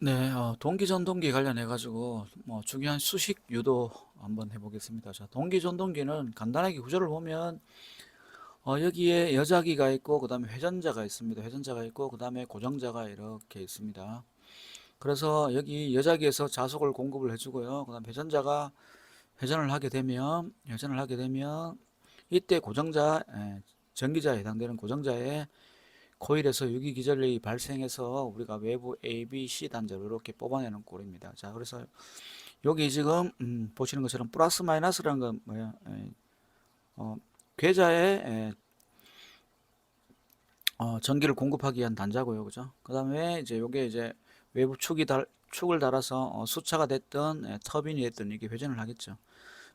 네, 동기 전동기 관련해 가지고 뭐 중요한 수식 유도 한번 해보겠습니다. 자, 동기 전동기는 간단하게 구조를 보면 여기에 여자기가 있고 그다음에 회전자가 있습니다. 회전자가 있고 그다음에 고정자가 이렇게 있습니다. 그래서 여기 여자기에서 자속을 공급을 해주고요. 그다음 회전을 하게 되면 이때 고정자, 전기자에 해당되는 고정자에 코일에서 유기기전력이 발생해서 우리가 외부 A, B, C 단자로 이렇게 뽑아내는 꼴입니다. 자, 그래서 여기 지금 보시는 것처럼 플러스 마이너스라는 건 뭐야? 어, 괴자에 전기를 공급하기 위한 단자고요, 그죠? 그 다음에 이제 요게 이제 외부 축을 달아서 수차가 됐든 터빈이 됐든 이게 회전을 하겠죠.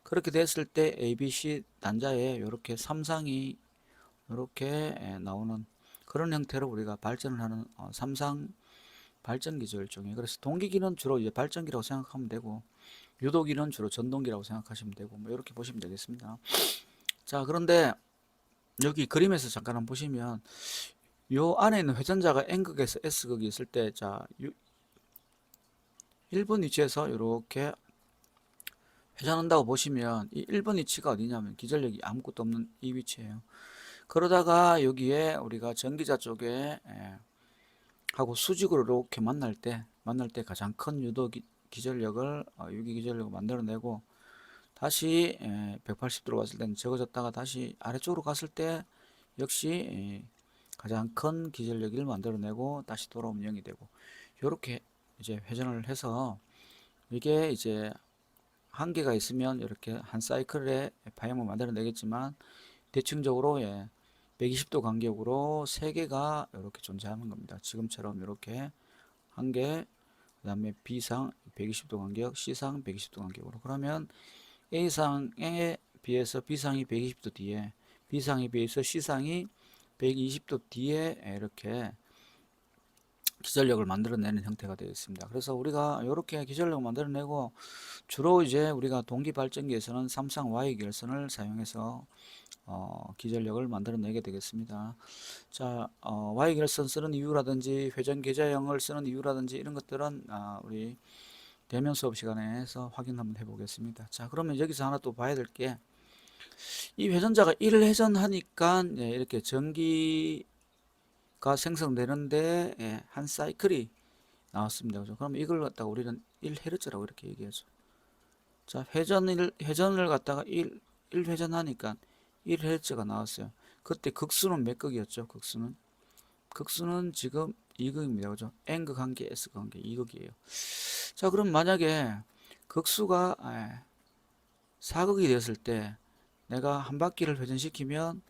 그렇게 됐을 때 A, B, C 단자에 이렇게 삼상이 이렇게 나오는 그런 형태로 우리가 발전을 하는 삼상 발전기죠, 일종의. 그래서 동기기는 주로 이제 발전기라고 생각하면 되고, 유도기는 주로 전동기라고 생각하시면 되고, 뭐 이렇게 보시면 되겠습니다. 자, 그런데 여기 그림에서 잠깐 한번 보시면, 요 안에 있는 회전자가 N극에서 S극이 있을 때, 자, 1번 위치에서 이렇게 회전한다고 보시면, 이 1번 위치가 어디냐면, 기전력이 아무것도 없는 이 위치예요. 그러다가 여기에 우리가 전기자 쪽에 하고 수직으로 이렇게 만날 때 가장 큰 유도 기전력을 유기 기전력을 만들어내고 다시 180도로 갔을 때는 적어졌다가 다시 아래쪽으로 갔을 때 역시 가장 큰 기전력을 만들어내고 다시 돌아오면 0이 되고 이렇게 이제 회전을 해서 이게 이제 한계가 있으면 이렇게 한 사이클에 방향을 만들어내겠지만 대칭적으로 120도 간격으로 세 개가 이렇게 존재하는 겁니다. 지금처럼 이렇게 한 개, 그 다음에 B상 120도 간격, C상 120도 간격으로. 그러면 A상에 비해서 B상이 120도 뒤에, B상에 비해서 C상이 120도 뒤에 이렇게 기전력을 만들어내는 형태가 되어 있습니다. 그래서 우리가 이렇게 기전력을 만들어내고 주로 이제 우리가 동기 발전기에서는 삼상 Y 결선을 사용해서 기전력을 만들어내게 되겠습니다. 자, Y 결선 쓰는 이유라든지 회전 계좌형을 쓰는 이유라든지 이런 것들은 우리 대면 수업 시간에서 확인 한번 해보겠습니다. 자, 그러면 여기서 하나 또 봐야 될 게 이 회전자가 1을 회전하니까 이렇게 전기가 생성되는데 한 사이클이 나왔습니다. 그죠? 그럼 이걸 갖다가 우리는 1헤르츠라고 이렇게 얘기하죠. 자, 회전을 갖다가 1회전하니까 1헤르츠가 나왔어요. 그때 극수는 몇 극이었죠? 극수는 지금 2극입니다. 그죠? N극 한 개, S극 한 개, 2극이에요. 자, 그럼 만약에 극수가 4극이 되었을 때 내가 한 바퀴를 회전시키면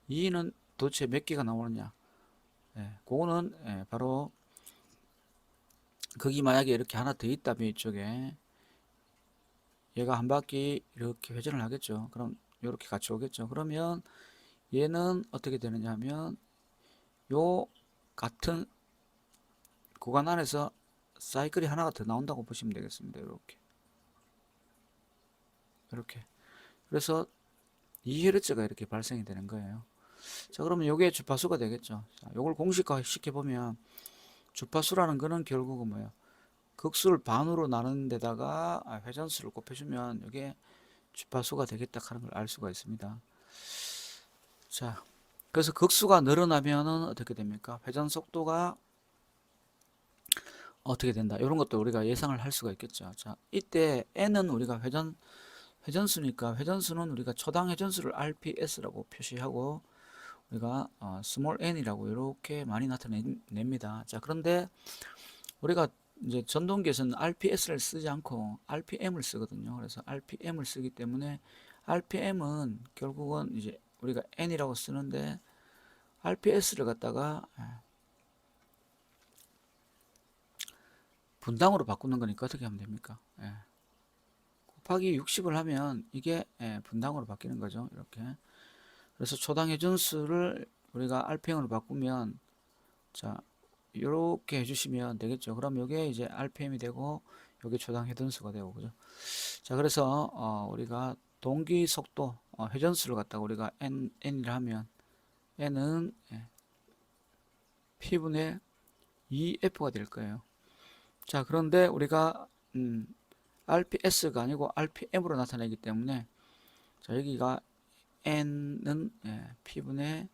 2는 도대체 몇 개가 나오느냐? 그거는 바로 극이 만약에 이렇게 하나 더 있다면 이쪽에 얘가 한 바퀴 이렇게 회전을 하겠죠. 그럼 이렇게 같이 오겠죠. 그러면 얘는 어떻게 되느냐 하면 요 같은 구간 안에서 사이클이 하나가 더 나온다고 보시면 되겠습니다. 이렇게 그래서 2Hz가 이렇게 발생이 되는 거예요. 자, 그러면 요게 주파수가 되겠죠. 자, 요걸 공식화 시켜보면 주파수라는 거는 결국은 뭐예요? 극수를 반으로 나눈 데다가 회전수를 곱해주면 이게 주파수가 되겠다 하는 걸 알 수가 있습니다. 자, 그래서 극수가 늘어나면은 어떻게 됩니까? 회전 속도가 어떻게 된다. 이런 것도 우리가 예상을 할 수가 있겠죠. 자, 이때 n은 우리가 회전수니까 회전수는 우리가 초당 회전수를 RPS라고 표시하고 우리가 스몰 n이라고 이렇게 많이 나타냅니다. 자, 그런데 우리가 이제 전동기에서는 RPS를 쓰지 않고 RPM을 쓰거든요. 그래서 RPM을 쓰기 때문에 RPM은 결국은 이제 우리가 n이라고 쓰는데 RPS를 갖다가 분당으로 바꾸는 거니까 어떻게 하면 됩니까? 곱하기 60을 하면 이게 분당으로 바뀌는 거죠. 이렇게. 그래서 초당 회전수를 우리가 RPM으로 바꾸면 자, 이렇게 해주시면 되겠죠. 그럼 이게 이제 RPM이 되고 여기 초당 회전수가 되고 그죠. 자, 그래서 우리가 동기 속도 회전수를 갖다가 우리가 n이라 하면 n은 P분의 2F가 될 거예요. 자, 그런데 우리가 RPS가 아니고 RPM으로 나타내기 때문에 자, 여기가 N은 P분의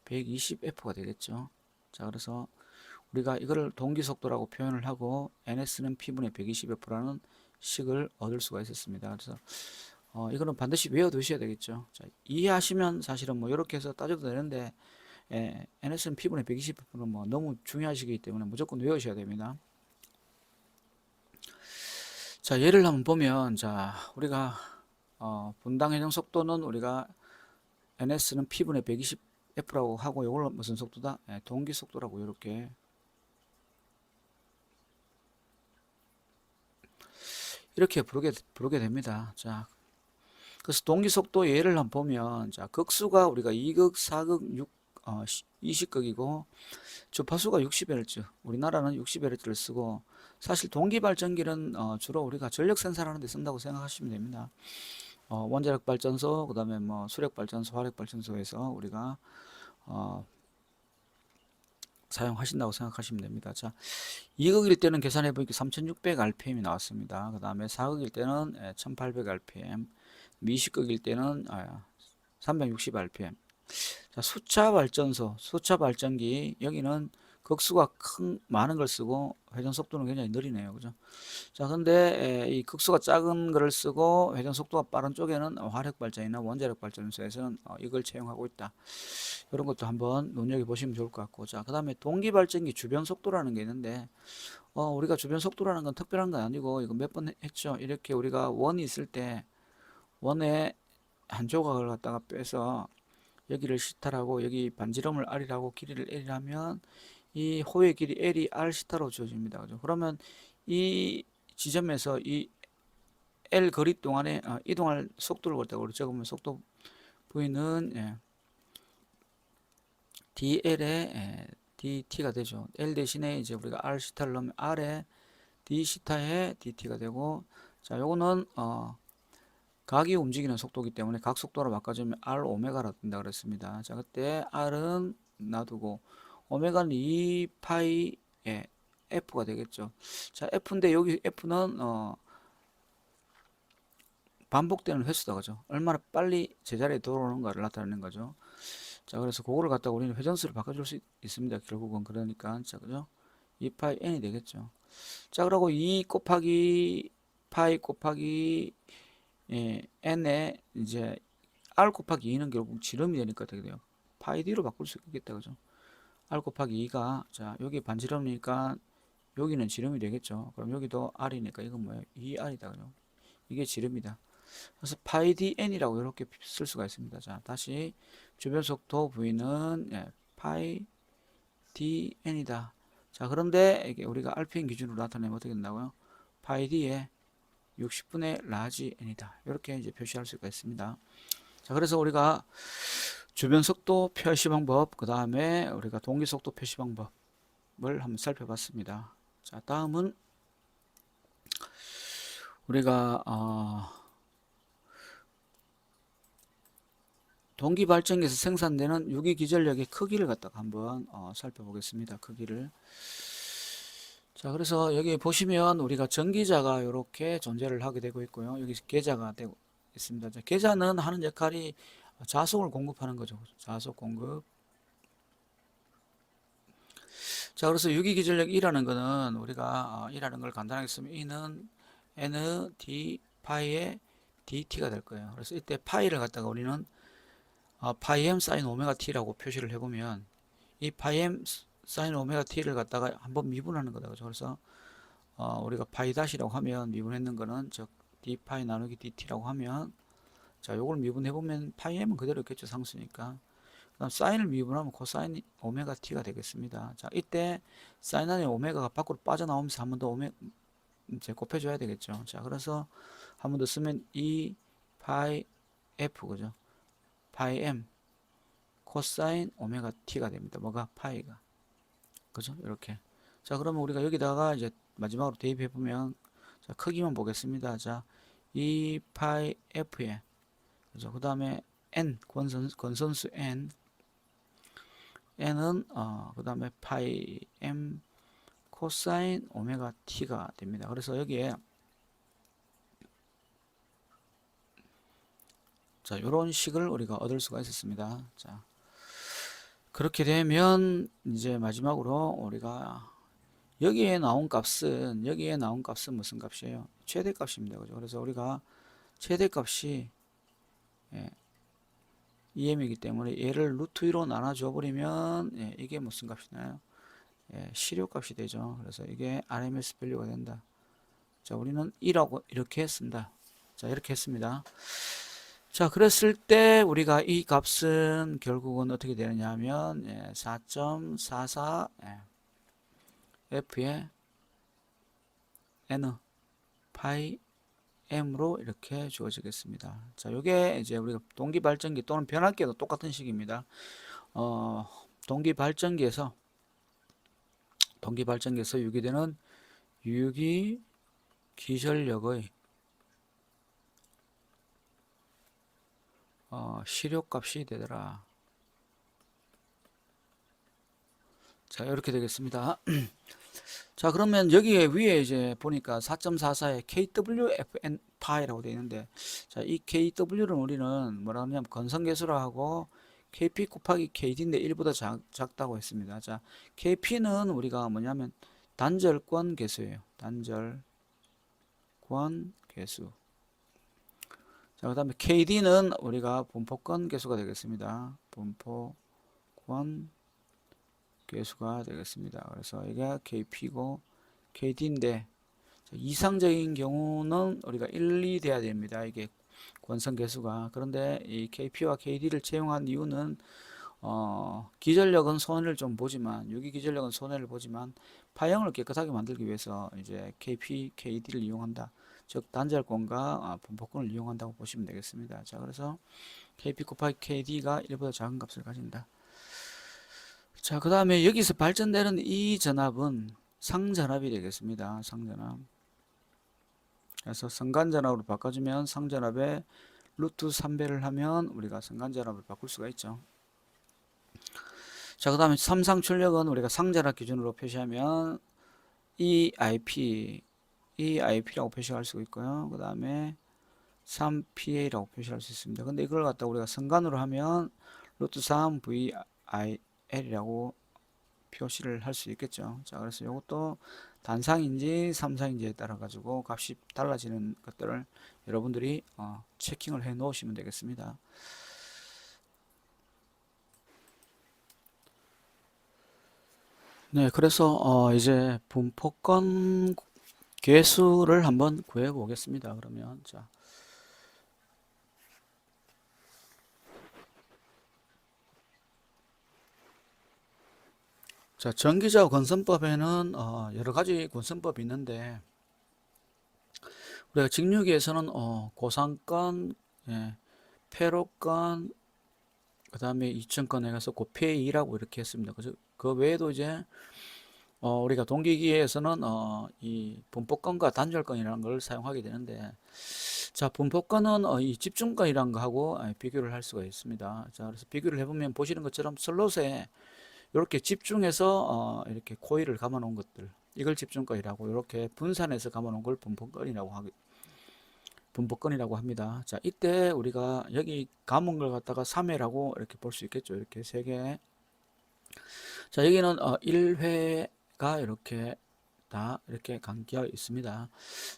120F가 되겠죠. 자, 그래서 우리가 이거를 동기속도라고 표현을 하고 NS는 P분의 120F라는 식을 얻을 수가 있었습니다. 그래서 이거는 반드시 외워두셔야 되겠죠. 자, 이해하시면 사실은 뭐 이렇게 해서 따져도 되는데 NS는 P분의 120F는 뭐 너무 중요하시기 때문에 무조건 외우셔야 됩니다. 자, 예를 한번 보면 자, 우리가 분당 회전 속도는 우리가 NS는 P분의 120F라고 하고 이걸 무슨 속도다? 동기 속도라고 이렇게 부르게 됩니다. 자, 그래서 동기 속도 예를 한번 보면 자, 극수가 우리가 2극, 4극, 6, 20극이고 주파수가 60Hz. 우리나라는 60Hz를 쓰고 사실 동기 발전기는 주로 우리가 전력 생산하는 데 쓴다고 생각하시면 됩니다. 원자력 발전소, 그다음에 뭐 수력 발전소, 화력 발전소에서 우리가 사용하신다고 생각하시면 됩니다. 자, 2극일 때는 계산해 보니까 3600rpm이 나왔습니다. 그 다음에 4극일 때는 1800rpm, 20극일 때는 360rpm. 자, 수차 발전소, 수차 발전기, 여기는 극수가 많은 걸 쓰고 회전 속도는 굉장히 느리네요. 그죠? 자, 근데 이 극수가 작은 거를 쓰고 회전 속도가 빠른 쪽에는 화력 발전이나 원자력 발전소에서는 이걸 채용하고 있다. 이런 것도 한번 눈여겨보시면 좋을 것 같고. 자, 그 다음에 동기 발전기 주변 속도라는 게 있는데, 우리가 주변 속도라는 건 특별한 건 아니고, 이거 몇 번 했죠? 이렇게 우리가 원이 있을 때, 원의 한 조각을 갖다가 빼서, 여기를 C타라고, 여기 반지름을 R이라고, 길이를 L이라면, 이 호의 길이 L이 R C타로 주어집니다. 그죠? 그러면 이 지점에서 이 L 거리 동안에 이동할 속도를 갖다가 적으면 속도 V는 DL에 DT가 되죠. L 대신에 이제 우리가 R 시타를 넣으면 R에 D 시타에 DT가 되고, 자, 요거는 각이 움직이는 속도이기 때문에 각 속도로 바꿔주면 R 오메가라 된다 그랬습니다. 자, 그때 R은 놔두고 오메가는 2파이 F가 되겠죠. 자, F인데 여기 F는 반복되는 횟수다 그죠. 얼마나 빨리 제자리에 돌아오는가를 나타내는 거죠. 자, 그래서 그거를 갖다가 우리는 회전수를 바꿔줄 수 있습니다. 결국은 그러니까 자, 그죠? 2파이 n이 되겠죠. 자, 그리고 2 곱하기 파이 곱하기 n에 이제 r 곱하기 2는 결국 지름이 되니까 어떻게 돼요? 파이 d로 바꿀 수 있겠다, 그죠? r 곱하기 2가 자, 여기 반지름이니까 여기는 지름이 되겠죠. 그럼 여기도 r이니까 이건 뭐예요? 2r이다, 그죠? 이게 지름이다. 그래서 파이 dn이라고 이렇게 쓸 수가 있습니다. 자, 다시 주변 속도 v는 파이 dn이다. 자, 그런데 이게 우리가 rpm 기준으로 나타내면 어떻게 된다고요? 파이 d의 60분의 라지 n이다. 이렇게 이제 표시할 수가 있습니다. 자, 그래서 우리가 주변 속도 표시 방법, 그 다음에 우리가 동기 속도 표시 방법을 한번 살펴봤습니다. 자, 다음은 우리가 동기 발전기에서 생산되는 유기 기전력의 크기를 갖다가 한번 살펴보겠습니다. 크기를. 자, 그래서 여기 보시면 우리가 전기자가 이렇게 존재를 하게 되고 있고요. 여기 계자가 되고 있습니다. 자, 계자는 하는 역할이 자속을 공급하는 거죠. 자속 공급. 자, 그래서 유기 기전력 E라는 거는 우리가 E라는 걸 간단하게 쓰면 E는 N, D, 파이의 DT가 될 거예요. 그래서 이때 파이를 갖다가 우리는 파이 M 사인 오메가 T라고 표시를 해보면 이 파이 M 사인 오메가 T를 갖다가 한번 미분하는 거다. 그래서 우리가 파이 다시라고 하면 미분했는 거는 즉 D 파이 나누기 DT라고 하면 자, 요걸 미분해보면 파이 M은 그대로 있겠죠. 상수니까. 그 다음 사인을 미분하면 코사인 오메가 T가 되겠습니다. 자, 이때 사인 안에 오메가가 밖으로 빠져나오면서 한 번 더 이제 곱해줘야 되겠죠. 자, 그래서 한 번 더 쓰면 2 파이 F 그죠. 파이 M 코사인 오메가 T가 됩니다. 뭐가? 파이가. 그죠? 이렇게. 자, 그러면 우리가 여기다가 이제 마지막으로 대입해 보면 자, 크기만 보겠습니다. 자, 2 파이 F에 그죠? 그 다음에 N 권선수 N은 그 다음에 파이 M 코사인 오메가 t가 됩니다. 그래서 여기에 자, 요런 식을 우리가 얻을 수가 있었습니다. 자, 그렇게 되면 이제 마지막으로 우리가 여기에 나온 값은 무슨 값이에요? 최대값입니다. 그죠? 그래서 우리가 최대값이 EM이기 때문에 얘를 루트 2로 나눠줘 버리면 이게 무슨 값이나요? 실효값이 되죠. 그래서 이게 RMS 밸류가 된다. 자, 우리는 2라고 이렇게 했습니다. 자, 이렇게 했습니다. 자, 그랬을 때 우리가 이 값은 결국은 어떻게 되느냐 하면 4.44 F의 N 파이 M으로 이렇게 주어지겠습니다. 자, 요게 이제 우리가 동기발전기 또는 변압기도 똑같은 식입니다. 동기발전기에서 유기되는 유기 기전력의 실효값이 되더라. 자, 이렇게 되겠습니다. 자, 그러면 여기에 위에 이제 보니까 4.44에 KWFN 파이라고 되어 있는데, 자, 이 KW를 우리는 뭐라 하냐면 건성계수라 하고 KP 곱하기 KD인데 1보다 작다고 했습니다. 자, KP는 우리가 뭐냐면 단절권 계수예요. 단절권 계수. 자, 그 다음에 KD는 우리가 분포권 계수가 되겠습니다. 분포권 계수가 되겠습니다. 그래서 이게 KP고 KD인데 이상적인 경우는 우리가 1, 2 돼야 됩니다. 이게 권성 계수가. 그런데 이 KP와 KD를 채용한 이유는 기전력은 손해를 좀 보지만 유기 기전력은 손해를 보지만 파형을 깨끗하게 만들기 위해서 이제 KP, KD를 이용한다. 즉 단절권과 분포권을 이용한다고 보시면 되겠습니다. 자, 그래서 KP 곱하기 KD가 1보다 작은 값을 가진다. 자, 그 다음에 여기서 발전되는 이 전압은 상전압이 되겠습니다. 상전압. 그래서 성간전압으로 바꿔주면 상전압에 루트 3배를 하면 우리가 성간전압을 바꿀 수가 있죠. 자, 그 다음에 삼상출력은 우리가 상전압 기준으로 표시하면 EIP라고 표시할 수 있고요. 그 다음에 3PA라고 표시할 수 있습니다. 근데 이걸 갖다 우리가 성간으로 하면 루트 3 VIL이라고 표시를 할 수 있겠죠. 자, 그래서 이것도 단상인지 삼상인지에 따라 가지고 값이 달라지는 것들을 여러분들이 체킹을 해 놓으시면 되겠습니다. 네, 그래서 이제 분포권 계수를 한번 구해 보겠습니다. 그러면 자, 전기자 권선법에는 여러 가지 권선법이 있는데 우리가 직류기에서는 고상권, 폐로권, 그 다음에 2층권에 가서 고폐2라고 이렇게 했습니다. 그 외에도 이제 우리가 동기기에서는 이 분포권과 단절권이라는 걸 사용하게 되는데, 자, 분포권은 이 집중권이라는 거하고 비교를 할 수가 있습니다. 자, 그래서 비교를 해보면 보시는 것처럼 슬롯에 이렇게 집중해서 이렇게 코일을 감아 놓은 것들, 이걸 집중권이라고, 이렇게 분산해서 감아 놓은 걸 분포권이라고 합니다. 자, 이때 우리가 여기 감은 걸 갖다가 3회라고 이렇게 볼 수 있겠죠. 이렇게 3개. 자, 여기는 1회가 이렇게 다 이렇게 감겨 있습니다.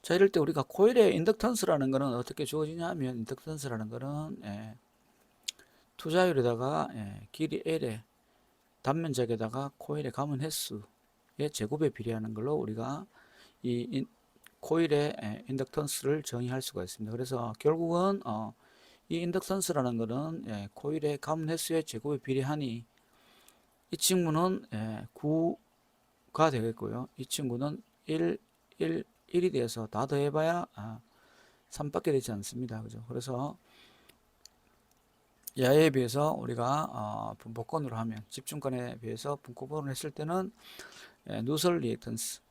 자, 이럴 때 우리가 코일의 인덕턴스라는 거는 어떻게 주어지냐 하면, 인덕턴스라는 거는 투자율에다가 길이 L에 단면적에다가 코일의 감은 횟수의 제곱에 비례하는 걸로 우리가 이 코일의 인덕턴스를 정의할 수가 있습니다. 그래서 결국은 이 인덕턴스라는 것은 코일의 감은 횟수의 제곱에 비례하니 이 친구는 9가 되겠고요. 이 친구는 1이 돼서 다 더해봐야 3밖에 되지 않습니다. 그죠? 그래서 야에 비해서 우리가 분포권으로 하면, 집중권에 비해서 분포권을 했을 때는 누설 리액턴스,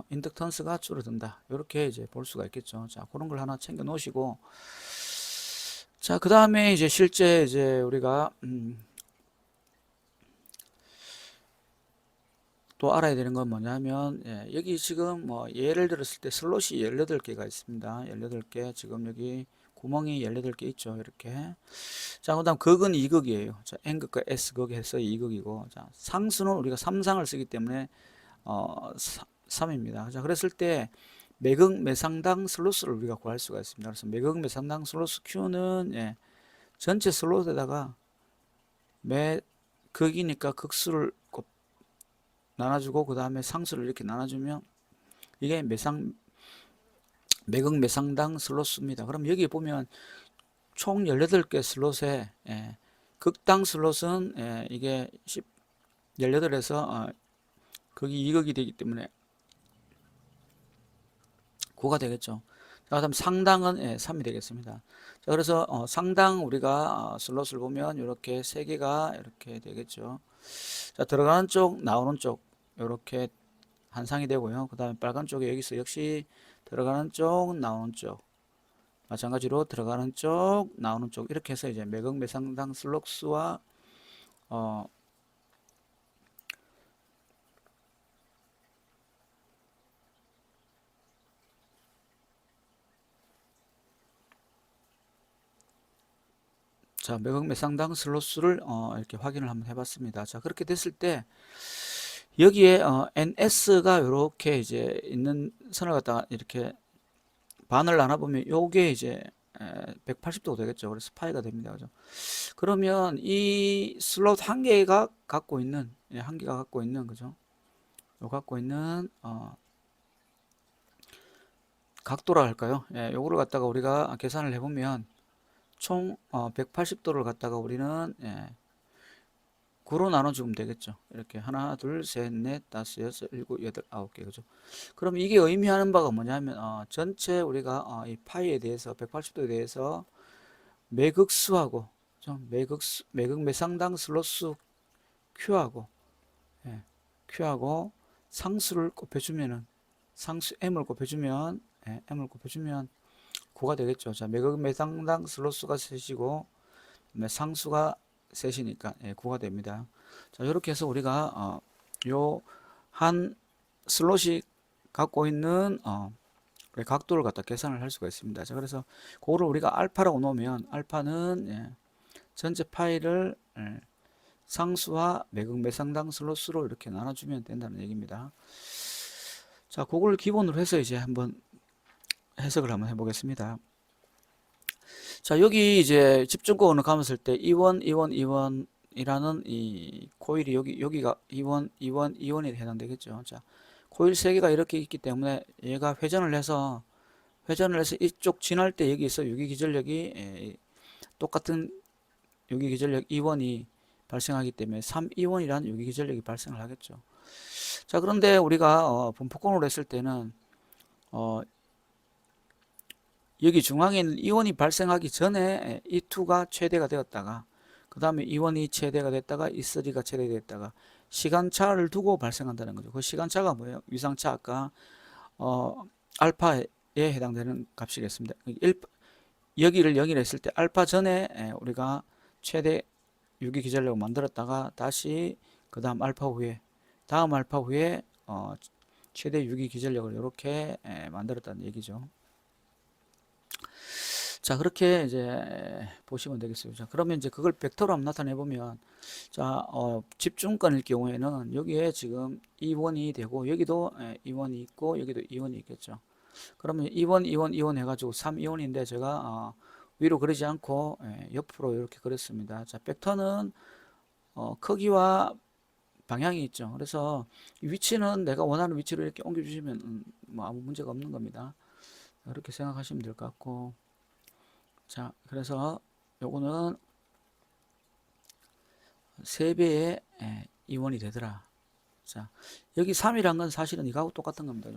인덕턴스가 줄어든다. 이렇게 이제 볼 수가 있겠죠. 자, 그런 걸 하나 챙겨 놓으시고, 자, 그 다음에 이제 실제 이제 우리가 또 알아야 되는 건 뭐냐면, 여기 지금 뭐 예를 들었을 때 슬롯이 18개가 있습니다. 18개. 지금 여기 구멍이 18개 있죠. 이렇게. 자, 그 다음 극은 2극이에요. 자, N극과 S극 해서 2극이고, 자, 상수는 우리가 3상을 쓰기 때문에 3입니다. 자, 그랬을 때 매극 매상당 슬로스를 우리가 구할 수가 있습니다. 그래서 매극 매상당 슬로스 Q는 전체 슬롯에다가 매 극이니까 극수를 나눠주고 그 다음에 상수를 이렇게 나눠주면 이게 매극 매상당 슬롯입니다. 그럼 여기 보면 총 18개 슬롯에 극당 슬롯은 이게 18에서 극이 2극이 되기 때문에 9가 되겠죠. 자, 그다음 상당은 3이 되겠습니다. 자, 그래서 상당 우리가 슬롯을 보면 이렇게 3개가 이렇게 되겠죠. 자, 들어가는 쪽, 나오는 쪽 이렇게 한 상이 되고요. 그 다음에 빨간 쪽에 여기서 역시 들어가는 쪽, 나오는 쪽 마찬가지로 들어가는 쪽, 나오는 쪽 이렇게 해서 이제 매극 매상당 슬롯수와 자, 매극 매상당 슬롯수를 이렇게 확인을 한번 해봤습니다. 자, 그렇게 됐을 때 여기에 NS가 이렇게 이제 있는 선을 갖다가 이렇게 반을 나눠보면 요게 이제 180도가 되겠죠. 그래서 파이가 됩니다. 그죠? 그러면 이 슬롯 한 개가 갖고 있는 한 개가 갖고 있는 그죠? 요 갖고 있는 각도라 할까요? 요거를 갖다가 우리가 계산을 해보면 총 180도를 갖다가 우리는 9로 나눠주면 되겠죠. 이렇게 하나, 둘, 셋, 넷, 다섯, 여섯, 일곱, 여덟, 아홉 개 그죠? 그럼 이게 의미하는 바가 뭐냐면 전체 우리가 이 파이에 대해서 180도에 대해서 매극수하고 좀 매극 매상당 슬롯수 Q하고 Q하고 상수를 곱해주면은 상수 M을 곱해주면 M을 곱해주면 9가 되겠죠. 자, 매극 매상당 슬롯수가 셋이고 상수가 셋이니까 9가 됩니다. 자, 이렇게 해서 우리가 요 한 슬롯이 갖고 있는 각도를 갖다 계산을 할 수가 있습니다. 자, 그래서 그거를 우리가 알파라고 놓으면 알파는 전체 파이를 상수와 매극 매상당 슬롯으로 이렇게 나눠주면 된다는 얘기입니다. 자, 그걸 기본으로 해서 이제 한번 해석을 한번 해보겠습니다. 자, 여기 이제 집중권을 감았을 때 2원, 2원, 2원이라는 이 코일이 여기가 2원, 2원, 2원에 해당되겠죠. 자, 코일 3개가 이렇게 있기 때문에 얘가 회전을 해서 이쪽 지날 때 여기서 유기기전력이 똑같은 유기기전력 2원이 발생하기 때문에 3,2원이라는 유기기전력이 발생을 하겠죠. 자, 그런데 우리가 분포권으로 했을 때는 여기 중앙에 있는 이원이 발생하기 전에 E2가 최대가 되었다가 그 다음에 이원이 최대가 됐다가 E3가 최대됐다가 시간차를 두고 발생한다는 거죠. 그 시간차가 뭐예요? 위상차 아까 알파에 해당되는 값이겠습니다. 여기를 0이라 했을 때 알파 전에 우리가 최대 유기기전력을 만들었다가 다시 그 다음 알파 후에 최대 유기기전력을 이렇게 만들었다는 얘기죠. 자, 그렇게 이제 보시면 되겠습니다. 자, 그러면 이제 그걸 벡터로 한번 나타내 보면, 자, 집중권일 경우에는 여기에 지금 2원이 되고, 여기도 2원이 있고, 여기도 2원이 있겠죠. 그러면 2원, 2원, 2원 해가지고 3,2원인데 제가 위로 그리지 않고 옆으로 이렇게 그렸습니다. 자, 벡터는 크기와 방향이 있죠. 그래서 위치는 내가 원하는 위치로 이렇게 옮겨주시면 뭐 아무 문제가 없는 겁니다. 그렇게 생각하시면 될 것 같고. 자, 그래서 요거는 3배의 이원이 되더라. 자, 여기 3이란 건 사실은 이거하고 똑같은 겁니다.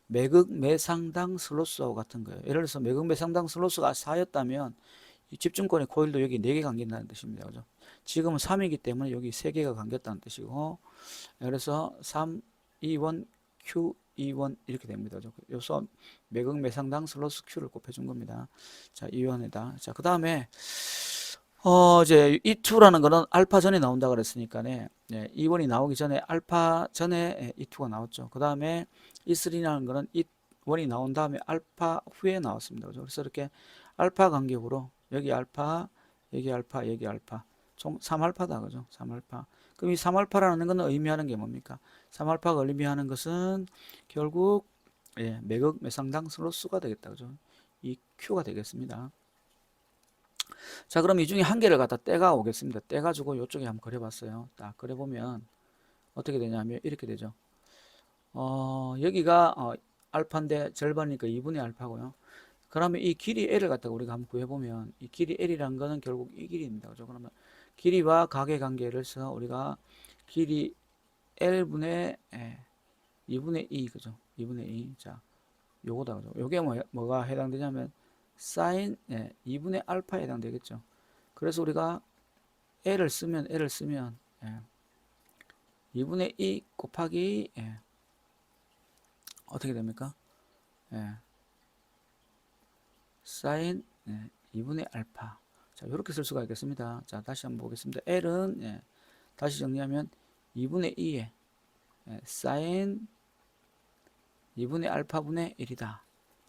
매극 매상당 슬로스하고 같은 거예요. 예를 들어서 매극 매상당 슬로스가 4였다면 이 집중권의 코일도 여기 4개 감긴다는 뜻입니다. 그죠? 지금은 3이기 때문에 여기 3개가 감겼다는 뜻이고, 그래서 3, 2원, Q, 2원 이렇게 됩니다. 여기서 매극 매상당 슬로스 Q를 곱해준 겁니다. 자, 2원에다. 자, 그 다음에 이제 E2라는 거는 알파 전에 나온다 그랬으니까네. 네, E1이 나오기 전에 알파 전에 E2가 나왔죠. 그 다음에 E3라는 거는 E1이 나온 다음에 알파 후에 나왔습니다. 그죠? 그래서 이렇게 알파 간격으로 여기 알파, 여기 알파, 여기 알파. 총 3알파다. 그죠? 3알파. 그럼 이 3알파라는 거는 의미하는 게 뭡니까? 3알파가 의미하는 것은 결국 매극 매상당 슬로스가 되겠다. 그죠? 이 Q가 되겠습니다. 자, 그럼 이 중에 한 개를 갖다 떼가 오겠습니다. 떼가지고 이쪽에 한번 그려봤어요. 딱 그려보면 어떻게 되냐면 이렇게 되죠. 여기가 알파인데 절반이니까 2분의 알파고요. 그러면 이 길이 L을 갖다가 우리가 한번 구해보면 이 길이 L이란 거는 결국 이 길이입니다. 그죠? 그러면 길이와 각의 관계를 써 우리가 길이 L분의 2분의 2, 그죠? 2분의 2. 자, 요거다. 그죠? 요게 뭐가 해당되냐면 사인 2분의 알파에 해당되겠죠. 그래서 우리가 L을 쓰면 2분의 2 곱하기 어떻게 됩니까? 사인 2분의 알파. 자, 이렇게 쓸 수가 있겠습니다. 자, 다시 한번 보겠습니다. L은 다시 정리하면 2분의 2에 사인 2분의 알파분의 1이다.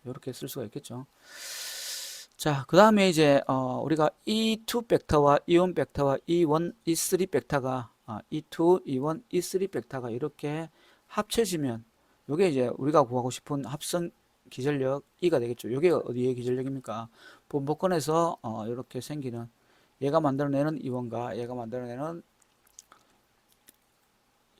이렇게 쓸 수가 있겠죠. 자, 그 다음에 이제 우리가 E2 벡터와 E1 벡터와 E1, E3 벡터가 E2, E1, E3 벡터가 이렇게 합쳐지면 이게 이제 우리가 구하고 싶은 합성 기전력 E가 되겠죠. 이게 어디의 기전력입니까? 분포권에서 이렇게 생기는 얘가 만들어내는 E1과 얘가 만드는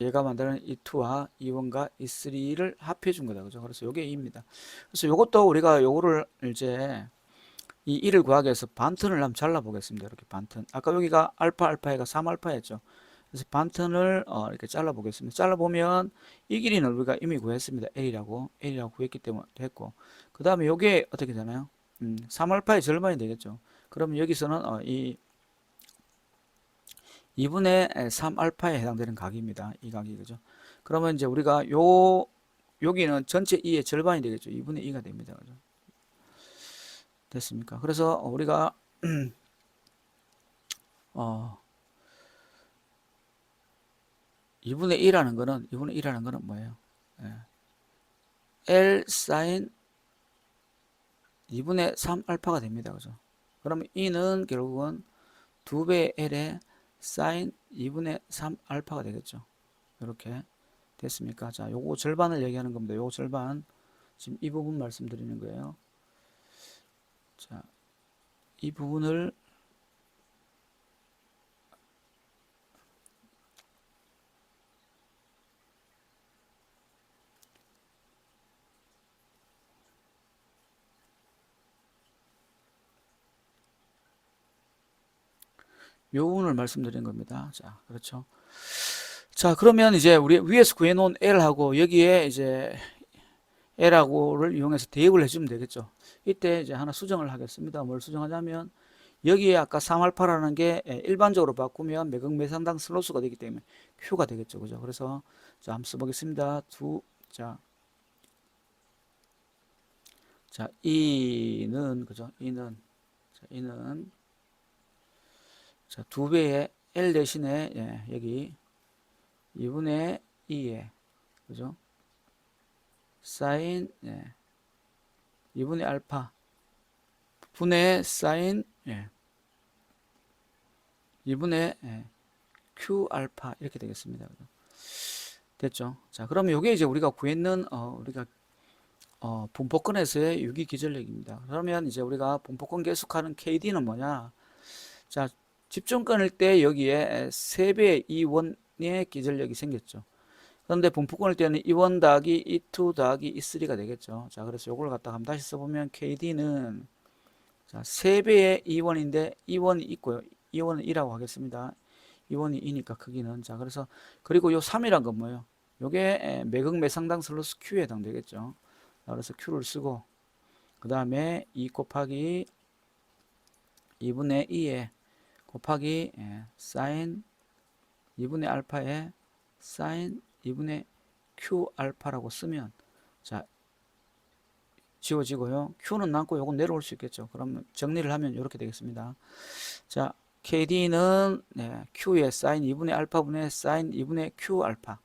E2와 E1과 E3를 합해 준 거다. 그죠? 그래서 요게 E입니다. 그래서 요것도 우리가 요거를 이제 이 1을 구하기 위해서 반턴을 한번 잘라 보겠습니다. 이렇게 반턴. 아까 여기가 알파가 3알파였죠. 그래서 반턴을 이렇게 잘라 보겠습니다. 잘라 보면 이 길이는 우리가 이미 구했습니다. L이라고 구했기 때문에 됐고, 그 다음에 요게 어떻게 되나요? 3알파의 절반이 되겠죠. 그러면 여기서는 이 2분의 3알파에 해당되는 각입니다. 이 각이. 그죠? 그러면 이제 우리가 여기는 전체 2의 절반이 되겠죠. 2분의 2가 됩니다. 그죠? 됐습니까? 그래서 우리가 어, 2분의 1이라는 거는 뭐예요? L 사인 2분의 3 알파가 됩니다. 그죠? 그러면 E는 결국은 2배의 L에 사인 2분의 3 알파가 되겠죠. 이렇게 됐습니까? 자, 요거 절반을 얘기하는 겁니다. 요거 절반. 지금 이 부분 말씀드리는 거예요. 자, 이 부분을 요 부분을 말씀드린 겁니다. 자, 그렇죠. 자, 그러면 이제 우리 위에서 구해놓은 L하고 여기에 이제 L하고를 이용해서 대입을 해주면 되겠죠. 이때 이제 하나 수정을 하겠습니다. 뭘 수정하냐면 여기에 아까 3알파라는 게 일반적으로 바꾸면 매극 매상당 슬로스가 되기 때문에 Q가 되겠죠. 그죠? 그래서 자, 한번 써보겠습니다. 자, E는 그죠? E는 자, 2배의 L 대신에 여기 2분의 2에 그죠? 사인 2분의 알파 분의 사인 2분의 Q 알파 이렇게 되겠습니다. 됐죠? 자, 그러면 이게 이제 우리가 구했는 우리가 분포권에서의 유기 기전력입니다. 그러면 이제 우리가 분포권 계속하는 KD는 뭐냐? 자, 집중 끊을 때 여기에 3배의 E1의 기전력이 생겼죠. 그런데 분포권일 때는 E1 더하기 E2 더하기 E3가 되겠죠. 자, 그래서 이걸 갖다가 한번 다시 써보면 KD는 자, 3배의 E1인데 E1이 있고요. E1은 2라고 하겠습니다. E1이 2니까 크기는. 자, 그래서 그리고 요 3이란 건 뭐예요? 요게 매극 매상당 슬로스 Q에 해당되겠죠. 자, 그래서 Q를 쓰고 그 다음에 2 곱하기 2분의 2에 곱하기 사인 2분의 알파에 사인 2분의 Q 알파라고 쓰면 자, 지워지고요. Q는 남고 요건 내려올 수 있겠죠. 그러면 정리를 하면 이렇게 되겠습니다. 자, KD는 Q의 사인 2분의 알파분의 사인 2분의 Q 알파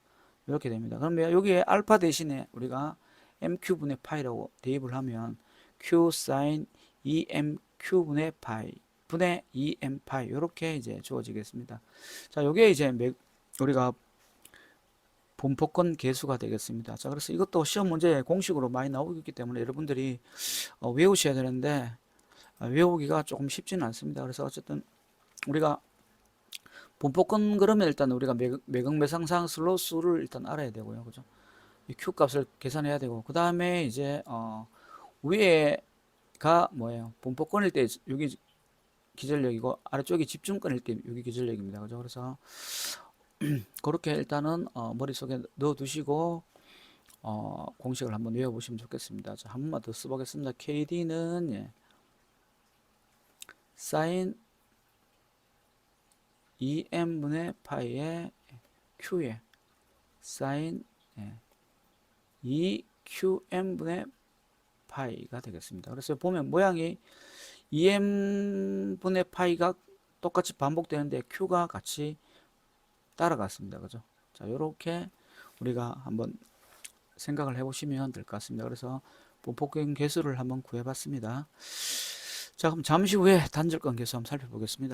이렇게 됩니다. 그러면 여기에 알파 대신에 우리가 MQ분의 파이라고 대입을 하면 Q 사인 2MQ분의 파이 분의 2M 파이 이렇게 이제 주어지겠습니다. 자, 요게 이제 우리가 분포권 계수가 되겠습니다. 자, 그래서 이것도 시험 문제에 공식으로 많이 나오기 때문에 여러분들이 외우셔야 되는데 외우기가 조금 쉽지는 않습니다. 그래서 어쨌든 우리가 분포권 그러면 일단 우리가 매각매상상 슬로스를 일단 알아야 되고요. 그죠? 이 Q 값을 계산해야 되고 그 다음에 이제 위에가 뭐예요? 분포권일 때 여기 기전력이고 아래쪽이 집중권일 때 여기 기전력입니다. 그죠? 그래서 그렇게 일단은 머릿속에 넣어 두시고 공식을 한번 외워보시면 좋겠습니다. 자, 한 번만 더 써보겠습니다. KD는 사인 2m분의 파이의 q에 사인 2qm분의 파이가 되겠습니다. 그래서 보면 모양이 2m분의 파이가 똑같이 반복되는데 q가 같이 따라갔습니다. 그죠? 자, 요렇게 우리가 한번 생각을 해보시면 될 것 같습니다. 그래서 분포권 계수를 한번 구해봤습니다. 자, 그럼 잠시 후에 단절권 계수 한번 살펴보겠습니다.